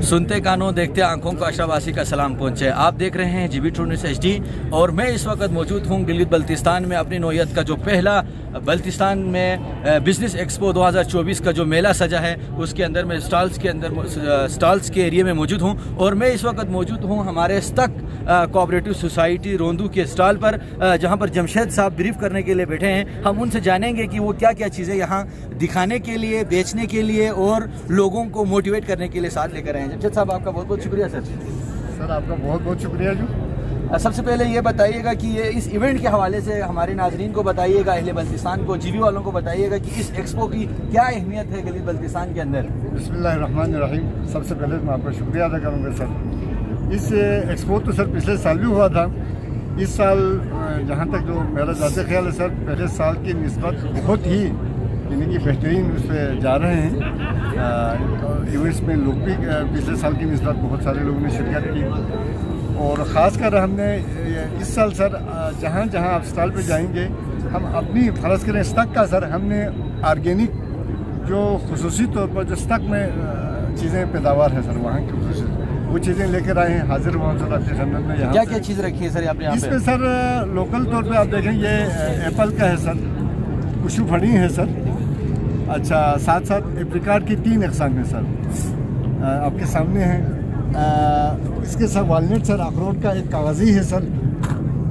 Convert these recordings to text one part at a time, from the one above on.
सुनते कानों देखते आंखों को अशरावासी का सलाम पहुंचे। आप देख रहे हैं GB True News HD और मैं इस वक्त मौजूद हूं गिलगित बल्तिस्तान में। अपनी नौयत का जो पहला बल्तिस्तान में बिज़नेस एक्सपो 2024 का जो मेला सजा है उसके अंदर मैं स्टॉल्स के एरिया में मौजूद हूं और मैं इस वक्त मौजूद हूं हमारे स्तक कोऑपरेटिव सोसाइटी रोंदू के स्टॉल पर, जहां पर जमशेद साहब ब्रीफ करने के लिए बैठे हैं। हम उनसे जानेंगे कि वो क्या क्या चीज़ें यहाँ दिखाने के लिए, बेचने के लिए और लोगों को मोटिवेट करने के लिए साथ लेकर आए हैं। जमशेद साहब आपका बहुत बहुत शुक्रिया सर। सर आपका बहुत बहुत शुक्रिया जी। सबसे पहले ये बताइएगा कि ये इस इवेंट के हवाले से हमारे नाजरीन को बताइएगा, अहले बल्तिस्तान को, जीबी वालों को बताइएगा कि इस एक्सपो की क्या अहमियत है गिलगित बल्तिस्तान के अंदर। बिस्मिल्लाहिर्रहमानिर्रहीम। सबसे पहले मैं आपका शुक्रिया अदा करूँगा सर। इस एक्सपो तो सर पिछले साल भी हुआ था। इस साल जहाँ तक जो मेरा ज़ाती ख्याल है सर, पहले साल की निस्बत बहुत ही यानी कि बेहतरीन उस पर जा रहे हैं। इवेंट्स में लोग भी पिछले साल की निस्बत बहुत सारे लोगों ने शिरकत की और ख़ास कर हमने इस साल सर जहाँ जहाँ आप स्टॉल पे जाएंगे हम अपनी फ़र्ज़ करें स्टक का सर हमने ऑर्गेनिक जो खुसूसी तौर पर जो स्टक में चीज़ें पैदावार है सर वहाँ की खुसूसी वो चीज़ें लेकर आए हैं, हाजिर हुआ सर आपके खिदमत में। यहाँ क्या क्या चीज़ रखी है सर आपने यहाँ पे? इसमें सर लोकल तौर पे आप देखें ये एप्पल का है सर, कुशू फड़ी है सर, अच्छा साथ साथ एप्रिकॉट की 3 अक़साम है सर आपके सामने हैं। इसके साथ वालनट सर, अखरोट का एक कागज़ी है सर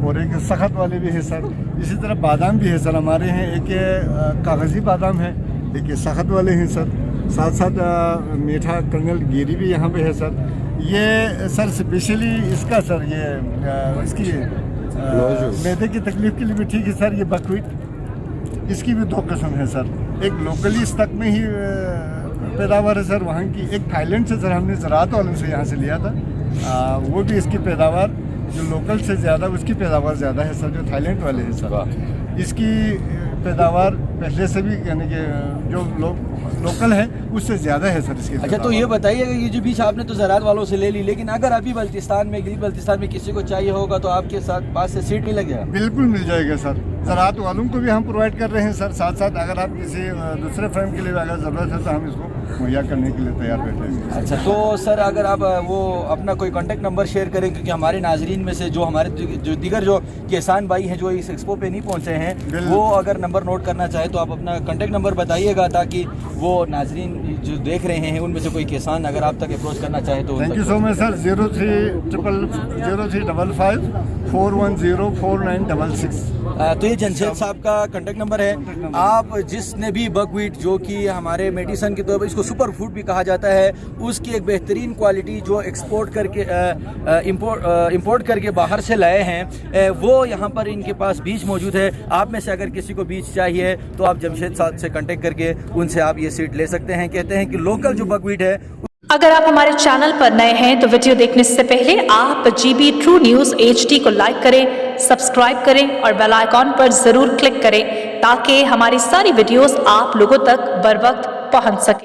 और एक सख्त वाले भी है सर। इसी तरह बादाम भी है सर हमारे हैं, एक कागज़ी बादाम है, एक सख्त वाले हैं सर। साथ साथ मीठा कर्नल गिरी भी यहाँ पे है सर। ये सर स्पेशली इसका सर ये इसकी मैदे की तकलीफ़ के लिए भी ठीक है सर। ये बकवीट, इसकी भी 2 किस्म है सर। एक लोकली स्टक में ही पैदावार है सर वहाँ की, एक थाईलैंड से सर हमने ज़राअत वालों से यहाँ से लिया था। वो भी इसकी पैदावार जो लोकल से ज़्यादा, उसकी पैदावार ज़्यादा है सर जो थाईलैंड वाले हैं सर। इसकी पैदावार पहले से भी यानी कि जो लोकल है उससे ज़्यादा है सर इसकी। अच्छा, तो ये बताइएगा ये जो बीच आपने तो ज़राअत वालों से ले ली, लेकिन अगर अभी बल्तिस्तान में, गिलगित बल्तिस्तान में किसी को चाहिए होगा तो आपके साथ पास से सीट मिल जाएगा? बिल्कुल मिल जाएगा सर। ज़राअत वालों को भी हम प्रोवाइड कर रहे हैं सर। साथ साथ अगर आप किसी दूसरे फर्म के लिए अगर ज़रूरत है तो हम इसको मुहैया करने के लिए तैयार बैठे हैं। अच्छा, तो सर अगर आप वो अपना कोई कॉन्टैक्ट नंबर शेयर करें, क्योंकि हमारे नाजरीन में से जो हमारे जो दीगर जो किसान भाई हैं जो इस एक्सपो पे नहीं पहुंचे हैं, वो अगर नंबर नोट करना चाहे तो आप अपना कॉन्टैक्ट नंबर बताइएगा ताकि वो नाजरीन जो देख रहे हैं उनमें से कोई किसान अगर आप तक अप्रोच करना चाहे तो। Thank you so much sir. 0355 410 4966। तो ये जमशेद साहब का कॉन्टैक्ट नंबर है। आप जिसने भी बकवीट जो कि हमारे मेडिसन के तौर पर इसको सुपर फूड भी कहा जाता है, उसकी एक बेहतरीन क्वालिटी जो एक्सपोर्ट करके इंपोर्ट करके बाहर से लाए हैं, वो यहाँ पर इनके पास बीज मौजूद है। आप में से अगर किसी को बीज चाहिए तो आप जमशेद साहब से कांटेक्ट करके उनसे आप ये सीड ले सकते हैं। कहते हैं कि लोकल जो बकवीट है। अगर आप हमारे चैनल पर नए हैं तो वीडियो देखने से पहले आप GB True News HD को लाइक करें, सब्सक्राइब करें और बेल आइकॉन पर जरूर क्लिक करें ताकि हमारी सारी वीडियोस आप लोगों तक बर वक्त पहुंच सके।